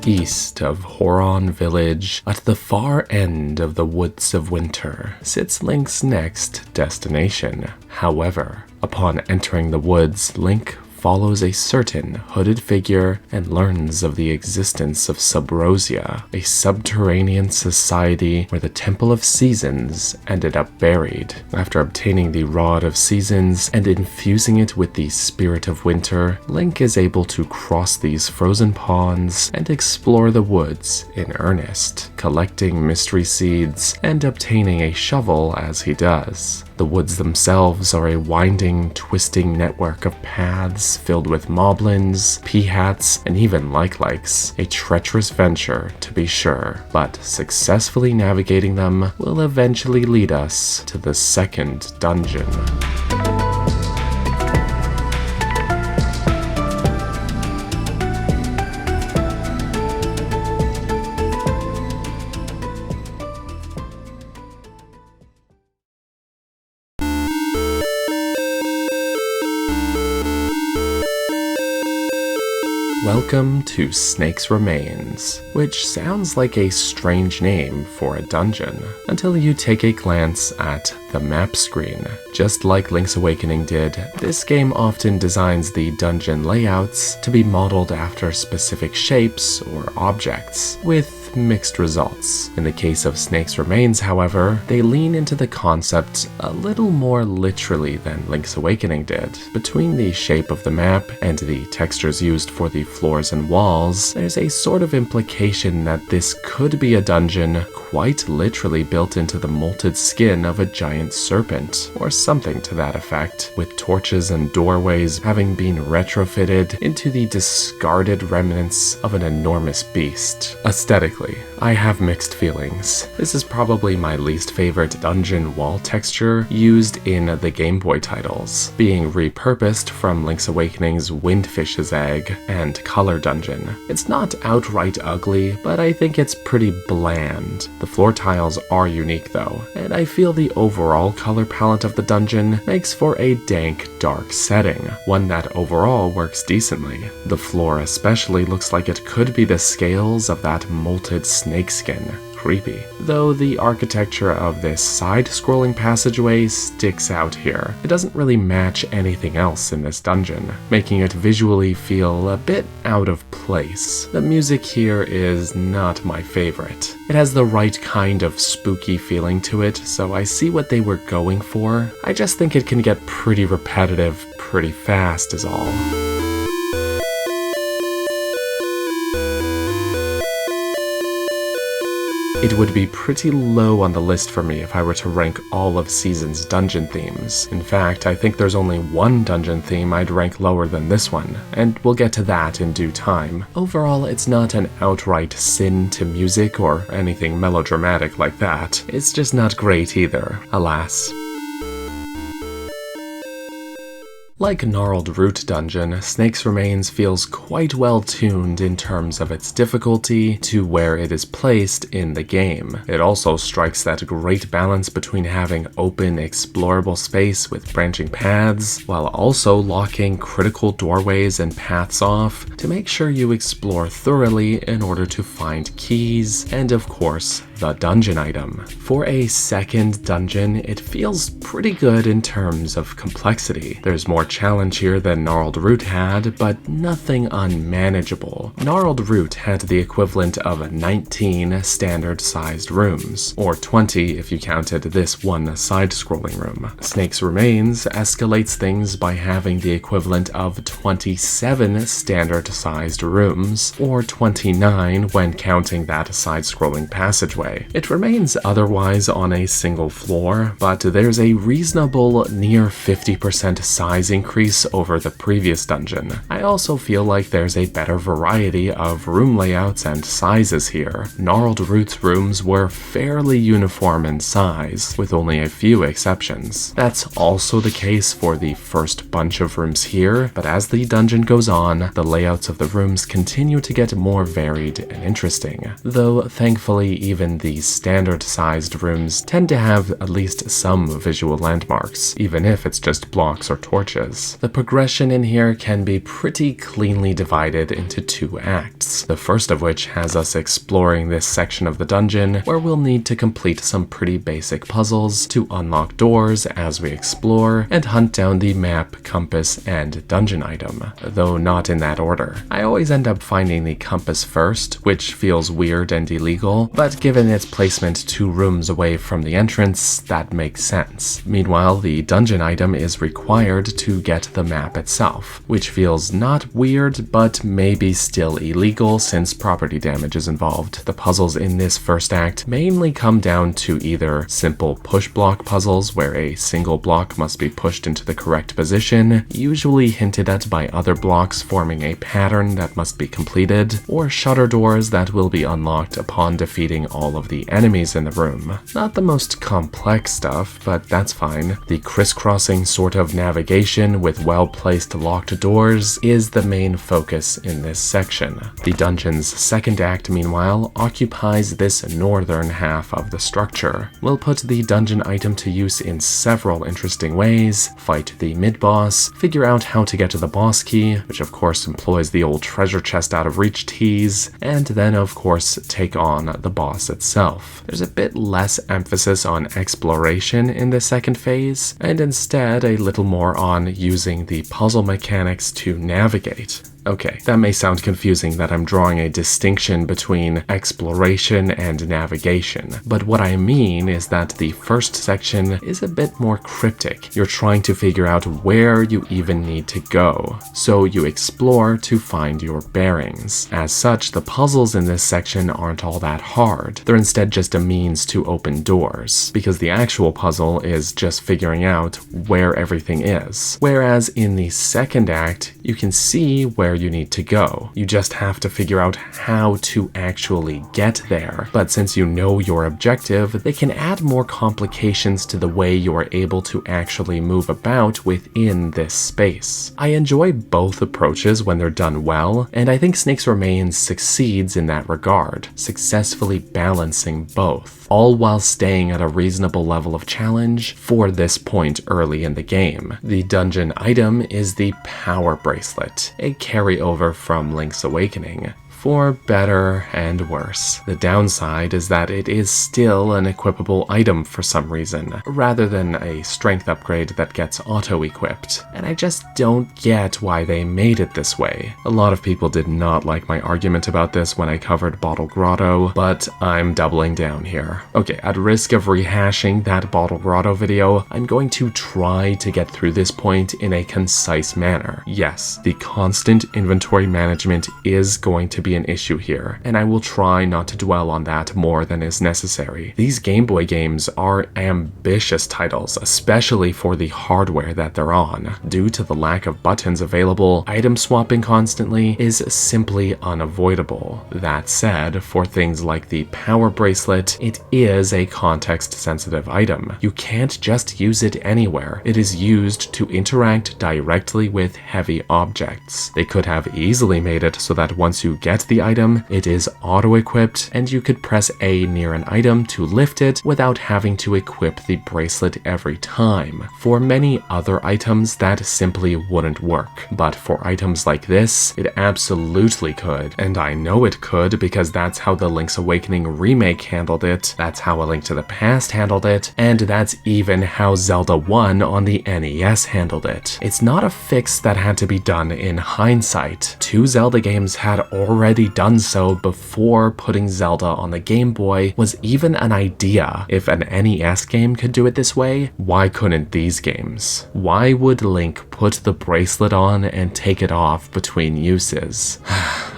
East of Horon Village, at the far end of the Woods of Winter, sits Link's next destination. However, upon entering the woods, Link follows a certain hooded figure and learns of the existence of Subrosia, a subterranean society where the Temple of Seasons ended up buried. After obtaining the Rod of Seasons and infusing it with the Spirit of Winter, Link is able to cross these frozen ponds and explore the woods in earnest, collecting mystery seeds and obtaining a shovel as he does. The woods themselves are a winding, twisting network of paths filled with moblins, peahats, and even like-likes. A treacherous venture, to be sure, but successfully navigating them will eventually lead us to the second dungeon. Welcome to Snake's Remains, which sounds like a strange name for a dungeon, until you take a glance at the map screen. Just like Link's Awakening did, this game often designs the dungeon layouts to be modeled after specific shapes or objects, with mixed results. In the case of Snake's Remains, however, they lean into the concept a little more literally than Link's Awakening did. Between the shape of the map and the textures used for the floors and walls, there's a sort of implication that this could be a dungeon quite literally built into the molted skin of a giant serpent, or something to that effect, with torches and doorways having been retrofitted into the discarded remnants of an enormous beast. Aesthetically, I have mixed feelings. This is probably my least favorite dungeon wall texture used in the Game Boy titles, being repurposed from Link's Awakening's Windfish's Egg and Color Dungeon. It's not outright ugly, but I think it's pretty bland. The floor tiles are unique though, and I feel the overall color palette of the dungeon makes for a dank, dark setting, one that overall works decently. The floor especially looks like it could be the scales of that molted snakeskin. Creepy. Though the architecture of this side-scrolling passageway sticks out here. It doesn't really match anything else in this dungeon, making it visually feel a bit out of place. The music here is not my favorite. It has the right kind of spooky feeling to it, so I see what they were going for. I just think it can get pretty repetitive pretty fast is all. It would be pretty low on the list for me if I were to rank all of Season's dungeon themes. In fact, I think there's only one dungeon theme I'd rank lower than this one, and we'll get to that in due time. Overall, it's not an outright sin to music or anything melodramatic like that. It's just not great either, alas. Like Gnarled Root Dungeon, Snake's Remains feels quite well tuned in terms of its difficulty to where it is placed in the game. It also strikes that great balance between having open, explorable space with branching paths, while also locking critical doorways and paths off to make sure you explore thoroughly in order to find keys and, of course, the dungeon item. For a second dungeon, it feels pretty good in terms of complexity. There's more challenge here than Gnarled Root had, but nothing unmanageable. Gnarled Root had the equivalent of 19 standard-sized rooms, or 20 if you counted this one side-scrolling room. Snake's Remains escalates things by having the equivalent of 27 standard-sized rooms, or 29 when counting that side-scrolling passageway. It remains otherwise on a single floor, but there's a reasonable near 50% size increase over the previous dungeon. I also feel like there's a better variety of room layouts and sizes here. Gnarled Root's rooms were fairly uniform in size, with only a few exceptions. That's also the case for the first bunch of rooms here, but as the dungeon goes on, the layouts of the rooms continue to get more varied and interesting, though thankfully even these standard-sized rooms tend to have at least some visual landmarks, even if it's just blocks or torches. challenges. The progression in here can be pretty cleanly divided into 2 acts, the first of which has us exploring this section of the dungeon where we'll need to complete some pretty basic puzzles to unlock doors as we explore and hunt down the map, compass, and dungeon item, though not in that order. I always end up finding the compass first, which feels weird and illegal, but given its placement 2 rooms away from the entrance, that makes sense. Meanwhile, the dungeon item is required to get the map itself, which feels not weird, but maybe still illegal since property damage is involved. The puzzles in this first act mainly come down to either simple push block puzzles where a single block must be pushed into the correct position, usually hinted at by other blocks forming a pattern that must be completed, or shutter doors that will be unlocked upon defeating all of the enemies in the room. Not the most complex stuff, but that's fine. The crisscrossing sort of navigation with well-placed locked doors is the main focus in this section. The dungeon's second act, meanwhile, occupies this northern half of the structure. We'll put the dungeon item to use in several interesting ways, fight the mid-boss, figure out how to get to the boss key, which of course employs the old treasure chest out of reach tease, and then of course take on the boss itself. There's a bit less emphasis on exploration in the second phase, and instead a little more on using the puzzle mechanics to navigate. Okay, that may sound confusing that I'm drawing a distinction between exploration and navigation, but what I mean is that the first section is a bit more cryptic. You're trying to figure out where you even need to go, so you explore to find your bearings. As such, the puzzles in this section aren't all that hard. They're instead just a means to open doors, because the actual puzzle is just figuring out where everything is. Whereas in the second act, you can see where you need to go. You just have to figure out how to actually get there. But since you know your objective, they can add more complications to the way you are able to actually move about within this space. I enjoy both approaches when they're done well, and I think Snake's Remains succeeds in that regard, successfully balancing both, all while staying at a reasonable level of challenge for this point early in the game. The dungeon item is the Power Bracelet, a carryover from Link's Awakening, for better and worse. The downside is that it is still an equipable item for some reason, rather than a strength upgrade that gets auto-equipped, and I just don't get why they made it this way. A lot of people did not like my argument about this when I covered Bottle Grotto, but I'm doubling down here. Okay, at risk of rehashing that Bottle Grotto video, I'm going to try to get through this point in a concise manner. Yes, the constant inventory management is going to be an issue here, and I will try not to dwell on that more than is necessary. These Game Boy games are ambitious titles, especially for the hardware that they're on. Due to the lack of buttons available, item swapping constantly is simply unavoidable. That said, for things like the Power Bracelet, it is a context-sensitive item. You can't just use it anywhere. It is used to interact directly with heavy objects. They could have easily made it so that once you get the item, it is auto-equipped, and you could press A near an item to lift it without having to equip the bracelet every time. For many other items, that simply wouldn't work, but for items like this, it absolutely could, and I know it could because that's how the Link's Awakening remake handled it, that's how A Link to the Past handled it, and that's even how Zelda 1 on the NES handled it. It's not a fix that had to be done in hindsight. 2 Zelda games had already done so before putting Zelda on the Game Boy was even an idea. If an NES game could do it this way, why couldn't these games? Why would Link put the bracelet on and take it off between uses?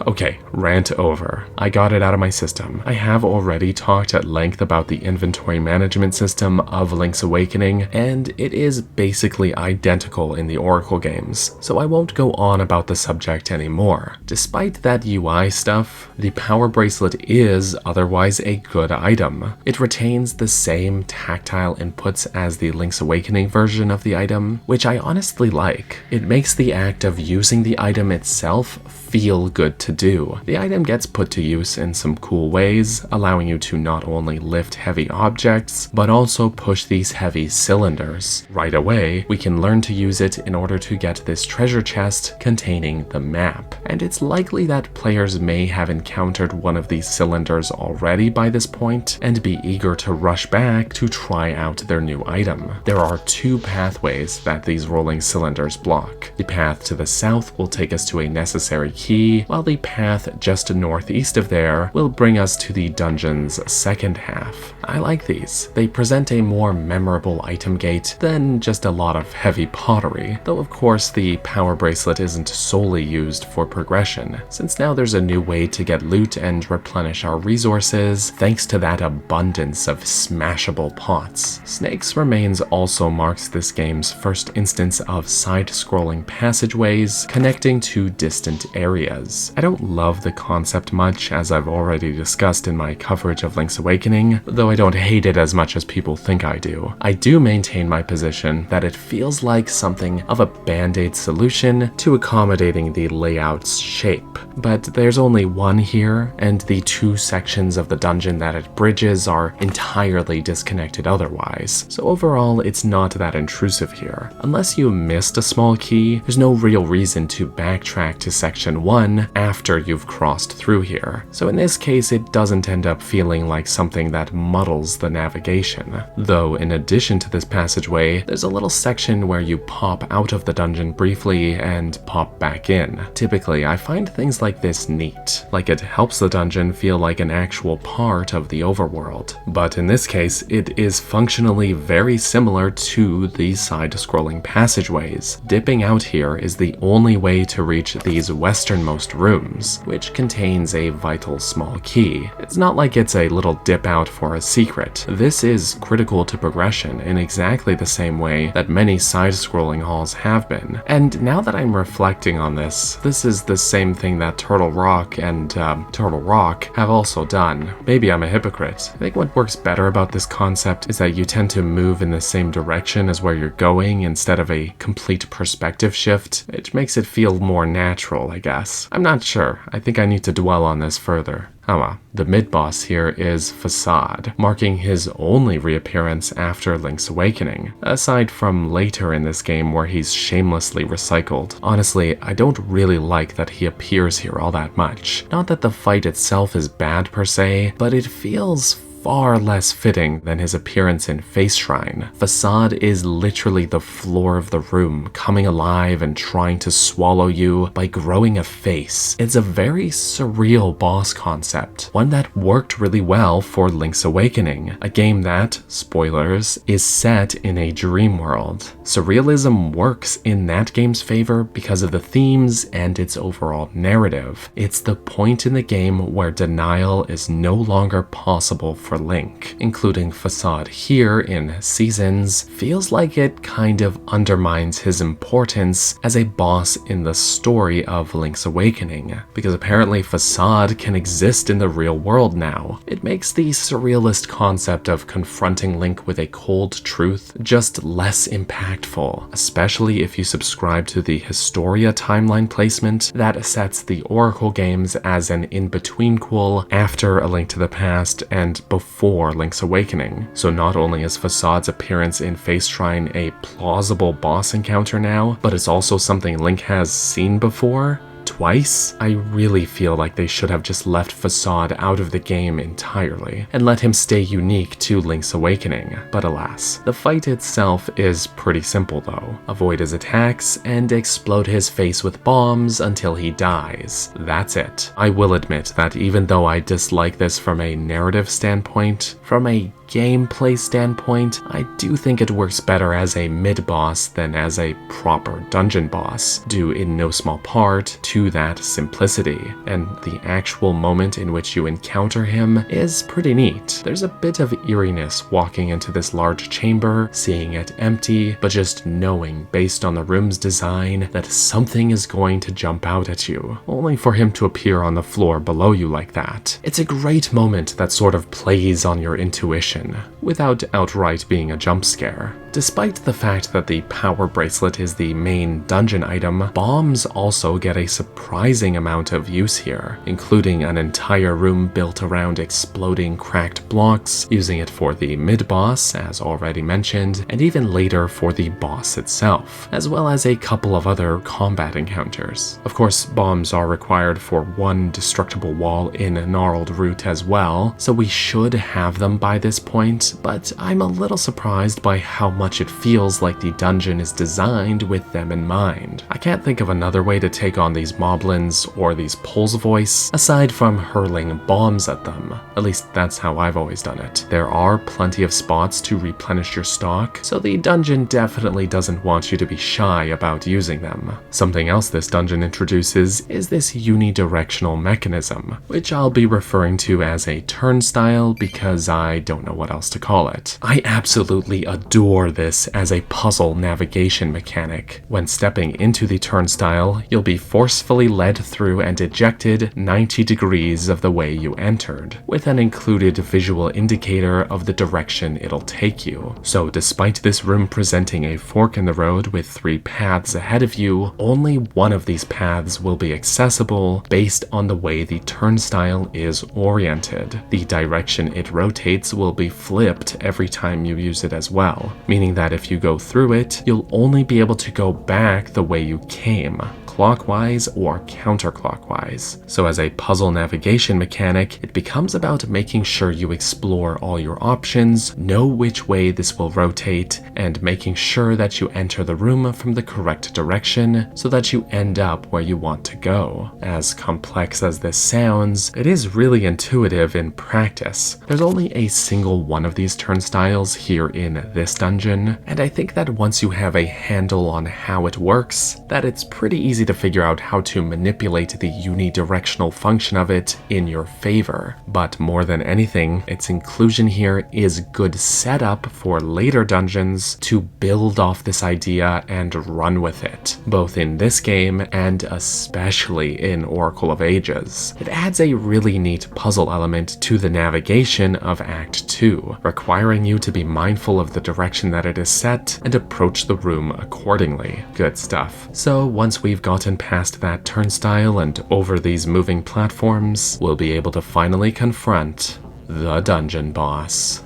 Okay, rant over. I got it out of my system. I have already talked at length about the inventory management system of Link's Awakening, and it is basically identical in the Oracle games, so I won't go on about the subject anymore. Despite that UI stuff, the Power Bracelet is otherwise a good item. It retains the same tactile inputs as the Link's Awakening version of the item, which I honestly like. It makes the act of using the item itself feel good to to do. The item gets put to use in some cool ways, allowing you to not only lift heavy objects, but also push these heavy cylinders. Right away, we can learn to use it in order to get this treasure chest containing the map. And it's likely that players may have encountered one of these cylinders already by this point, and be eager to rush back to try out their new item. There are two pathways that these rolling cylinders block. The path to the south will take us to a necessary key, while the path just northeast of there will bring us to the dungeon's second half. I like these. They present a more memorable item gate than just a lot of heavy pottery, though of course the power bracelet isn't solely used for progression, since now there's a new way to get loot and replenish our resources thanks to that abundance of smashable pots. Snake's Remains also marks this game's first instance of side-scrolling passageways connecting to distant areas. I don't love the concept much, as I've already discussed in my coverage of Link's Awakening, though I don't hate it as much as people think I do. I do maintain my position that it feels like something of a band-aid solution to accommodating the layout's shape. But there's only one here, and the two sections of the dungeon that it bridges are entirely disconnected otherwise, so overall it's not that intrusive here. Unless you missed a small key, there's no real reason to backtrack to section 1 after you've crossed through here, so in this case it doesn't end up feeling like something that muddles the navigation. Though in addition to this passageway, there's a little section where you pop out of the dungeon briefly and pop back in. Typically, I find things like this neat, like it helps the dungeon feel like an actual part of the overworld. But in this case, it is functionally very similar to the side-scrolling passageways. Dipping out here is the only way to reach these westernmost rooms, which contains a vital small key. It's not like it's a little dip out for a secret. This is critical to progression in exactly the same way that many side-scrolling halls have been. And now that I'm reflecting on this is the same thing that Turtle Rock and Turtle Rock have also done. Maybe I'm a hypocrite. I think what works better about this concept is that you tend to move in the same direction as where you're going instead of a complete perspective shift, which makes it feel more natural, I guess. I'm not sure. I think I need to dwell on this further. Oh well. The mid-boss here is Facade, marking his only reappearance after Link's Awakening, aside from later in this game where he's shamelessly recycled. Honestly, I don't really like that he appears here all that much. Not that the fight itself is bad per se, but it feels far less fitting than his appearance in Face Shrine. Facade is literally the floor of the room, coming alive and trying to swallow you by growing a face. It's a very surreal boss concept, one that worked really well for Link's Awakening, a game that, spoilers, is set in a dream world. Surrealism works in that game's favor because of the themes and its overall narrative. It's the point in the game where denial is no longer possible for Link. Including Facade here in Seasons feels like it kind of undermines his importance as a boss in the story of Link's Awakening, because apparently Facade can exist in the real world now. It makes the surrealist concept of confronting Link with a cold truth just less impactful, especially if you subscribe to the Historia timeline placement that sets the Oracle games as an in-between-quel after A Link to the Past and before Link's Awakening. So not only is Facade's appearance in Face Shrine a plausible boss encounter now, but it's also something Link has seen before. Twice? I really feel like they should have just left Facade out of the game entirely, and let him stay unique to Link's Awakening. But alas, the fight itself is pretty simple though. Avoid his attacks, and explode his face with bombs until he dies. That's it. I will admit that even though I dislike this from a narrative standpoint, from a gameplay standpoint, I do think it works better as a mid-boss than as a proper dungeon boss, due in no small part to that simplicity, and the actual moment in which you encounter him is pretty neat. There's a bit of eeriness walking into this large chamber, seeing it empty, but just knowing based on the room's design that something is going to jump out at you, only for him to appear on the floor below you like that. It's a great moment that sort of plays on your intuition, without outright being a jump scare. Despite the fact that the power bracelet is the main dungeon item, bombs also get a surprising amount of use here, including an entire room built around exploding cracked blocks, using it for the mid-boss, as already mentioned, and even later for the boss itself, as well as a couple of other combat encounters. Of course, bombs are required for one destructible wall in Gnarled Root as well, so we should have them by this point, but I'm a little surprised by how much it feels like the dungeon is designed with them in mind. I can't think of another way to take on these moblins or these Pols Voice aside from hurling bombs at them. At least that's how I've always done it. There are plenty of spots to replenish your stock, so the dungeon definitely doesn't want you to be shy about using them. Something else this dungeon introduces is this unidirectional mechanism, which I'll be referring to as a turnstile because I don't know what else to call it. I absolutely adore this as a puzzle navigation mechanic. When stepping into the turnstile, you'll be forcefully led through and ejected 90 degrees of the way you entered, with an included visual indicator of the direction it'll take you. So despite this room presenting a fork in the road with 3 paths ahead of you, only one of these paths will be accessible based on the way the turnstile is oriented. The direction it rotates will be flipped every time you use it as well, meaning that if you go through it, you'll only be able to go back the way you came, clockwise or counterclockwise. So as a puzzle navigation mechanic, it becomes about making sure you explore all your options, know which way this will rotate, and making sure that you enter the room from the correct direction so that you end up where you want to go. As complex as this sounds, it is really intuitive in practice. There's only a single one of these turnstiles here in this dungeon, and I think that once you have a handle on how it works, that it's pretty easy to figure out how to manipulate the unidirectional function of it in your favor. But more than anything, its inclusion here is good setup for later dungeons to build off this idea and run with it, both in this game and especially in Oracle of Ages. It adds a really neat puzzle element to the navigation of Act 2, requiring you to be mindful of the direction that it is set and approach the room accordingly. Good stuff. So once we've gotten past that turnstile and over these moving platforms, we'll be able to finally confront the dungeon boss.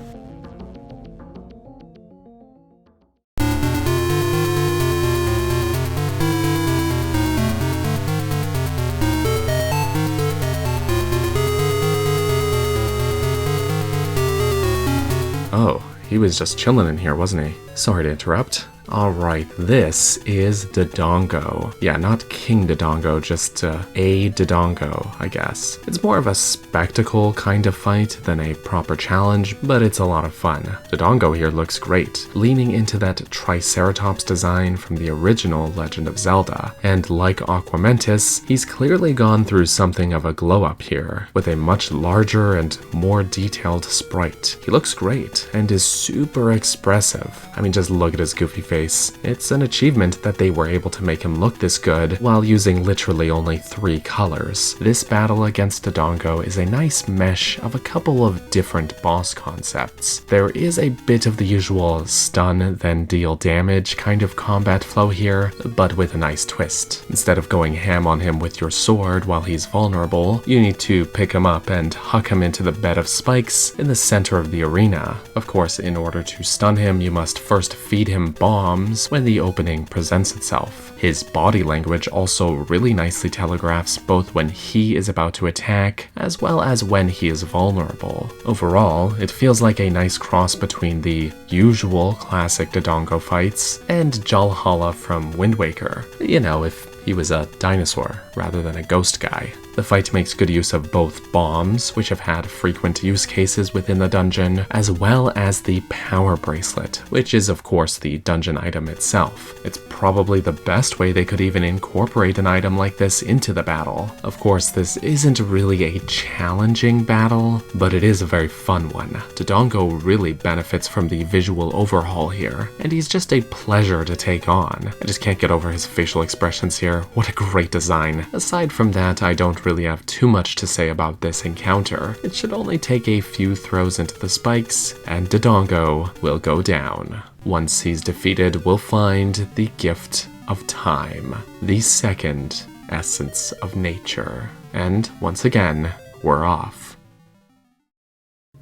Oh, he was just chilling in here, wasn't he? Sorry to interrupt. Alright, this is Dodongo. Yeah, not King Dodongo, just a Dodongo, I guess. It's more of a spectacle kind of fight than a proper challenge, but it's a lot of fun. Dodongo here looks great, leaning into that Triceratops design from the original Legend of Zelda, and like Aquamentus, he's clearly gone through something of a glow-up here, with a much larger and more detailed sprite. He looks great, and is super expressive. I mean, just look at his goofy face. It's an achievement that they were able to make him look this good while using literally only 3 colors. This battle against Dodongo is a nice mesh of a couple of different boss concepts. There is a bit of the usual stun then deal damage kind of combat flow here, but with a nice twist. Instead of going ham on him with your sword while he's vulnerable, you need to pick him up and huck him into the bed of spikes in the center of the arena. Of course, in order to stun him, you must first feed him bombs when the opening presents itself. His body language also really nicely telegraphs both when he is about to attack, as well as when he is vulnerable. Overall, it feels like a nice cross between the usual classic Dodongo fights and Jalhalla from Wind Waker. You know, if he was a dinosaur rather than a ghost guy. The fight makes good use of both bombs, which have had frequent use cases within the dungeon, as well as the power bracelet, which is of course the dungeon item itself. It's probably the best way they could even incorporate an item like this into the battle. Of course, this isn't really a challenging battle, but it is a very fun one. Dodongo really benefits from the visual overhaul here, and he's just a pleasure to take on. I just can't get over his facial expressions here. What a great design. Aside from that, I don't really have too much to say about this encounter. It should only take a few throws into the spikes, and Dodongo will go down. Once he's defeated, we'll find the gift of time, the second essence of nature. And once again, we're off.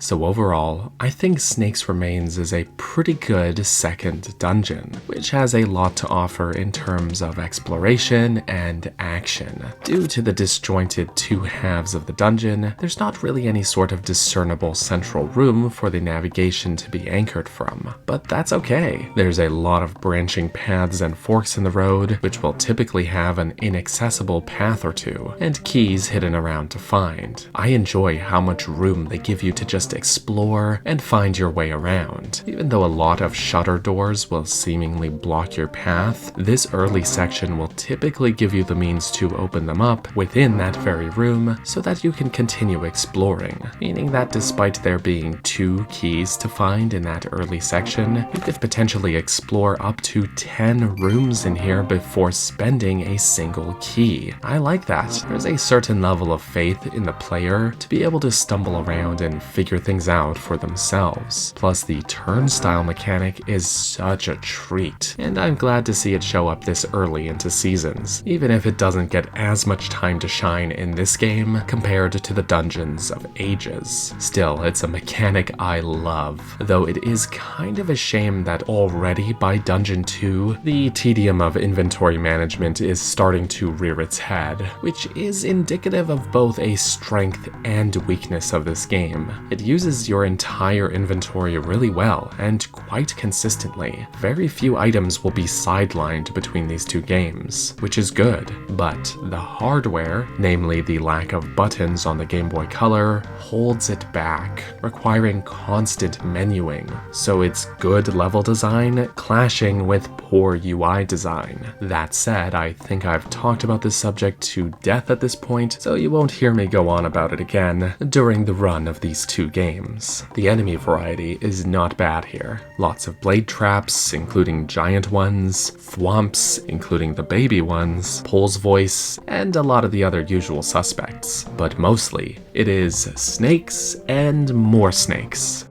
So overall, I think Snake's Remains is a pretty good second dungeon, which has a lot to offer in terms of exploration and action. Due to the disjointed two halves of the dungeon, there's not really any sort of discernible central room for the navigation to be anchored from, but that's okay. There's a lot of branching paths and forks in the road, which will typically have an inaccessible path or two, and keys hidden around to find. I enjoy how much room they give you to just explore and find your way around. Even though a lot of shutter doors will seemingly block your path, this early section will typically give you the means to open them up within that very room so that you can continue exploring, meaning that despite there being 2 keys to find in that early section, you could potentially explore up to 10 rooms in here before spending a single key. I like that. There's a certain level of faith in the player to be able to stumble around and figure things out for themselves. Plus, the turnstile mechanic is such a treat, and I'm glad to see it show up this early into seasons, even if it doesn't get as much time to shine in this game compared to the Dungeons of Ages. Still, it's a mechanic I love, though it is kind of a shame that already by Dungeon 2, the tedium of inventory management is starting to rear its head, which is indicative of both a strength and weakness of this game. It uses your entire inventory really well and quite consistently. Very few items will be sidelined between these two games, which is good, but the hardware, namely the lack of buttons on the Game Boy Color, holds it back, requiring constant menuing, so it's good level design clashing with poor UI design. That said, I think I've talked about this subject to death at this point, so you won't hear me go on about it again during the run of these two games. The enemy variety is not bad here. Lots of blade traps, including giant ones, thwomps, including the baby ones, Pole's voice, and a lot of the other usual suspects. But mostly, it is snakes and more snakes.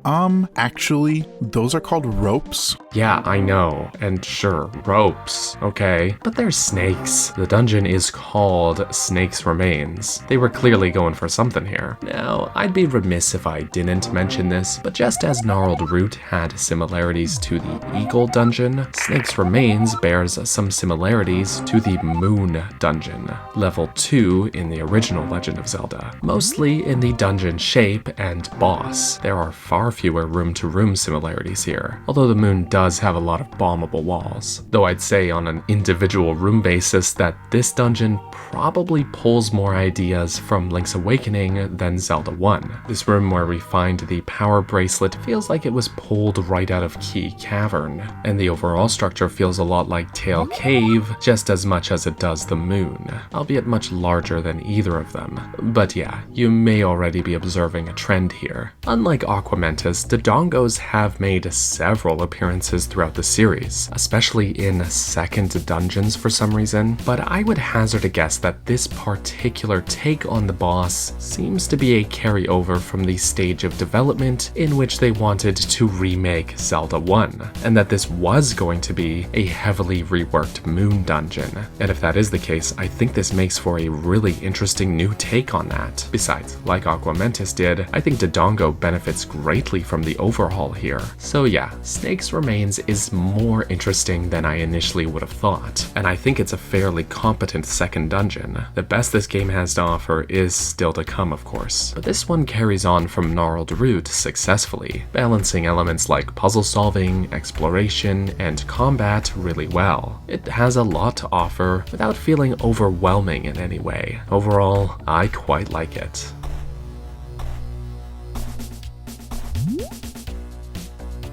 Actually, those are called ropes. Yeah, I know, and sure, ropes, okay, but they're snakes. The dungeon is called Snake's Remains. They were clearly going for something here. Now, I'd be remiss if I didn't mention this, but just as Gnarled Root had similarities to the Eagle dungeon, Snake's Remains bears some similarities to the Moon dungeon, level 2 in the original Legend of Zelda, mostly in the dungeon shape and boss. There are far fewer room-to-room similarities here, although the Moon does have a lot of bombable walls, though I'd say on an individual room basis that this dungeon probably pulls more ideas from Link's Awakening than Zelda 1. This room where we find the power bracelet feels like it was pulled right out of Key Cavern, and the overall structure feels a lot like Tail Cave just as much as it does the Moon, albeit much larger than either of them. But yeah, you may already be observing a trend here. Unlike Aquamentus, the Dongos have made several appearances throughout the series, especially in second dungeons for some reason, but I would hazard a guess that this particular take on the boss seems to be a carryover from the stage of development in which they wanted to remake Zelda 1, and that this was going to be a heavily reworked Moon dungeon. And if that is the case, I think this makes for a really interesting new take on that. Besides, like Aquamentus did, I think Dodongo benefits greatly from the overhaul here. So yeah, Snake's Remains is more interesting than I initially would have thought, and I think it's a fairly competent second dungeon. The best this game has to offer is still to come, of course, but this one carries on from Gnarled Root successfully, balancing elements like puzzle solving, exploration, and combat really well. It has a lot to offer without feeling overwhelming in any way. Overall, I quite like it.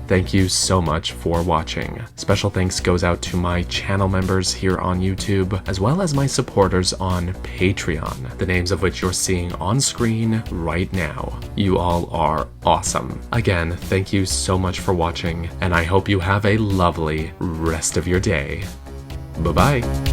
Thank you so much for watching. Special thanks goes out to my channel members here on YouTube, as well as my supporters on Patreon, the names of which you're seeing on screen right now. You all are awesome. Again, thank you so much for watching, and I hope you have a lovely rest of your day. Bye-bye.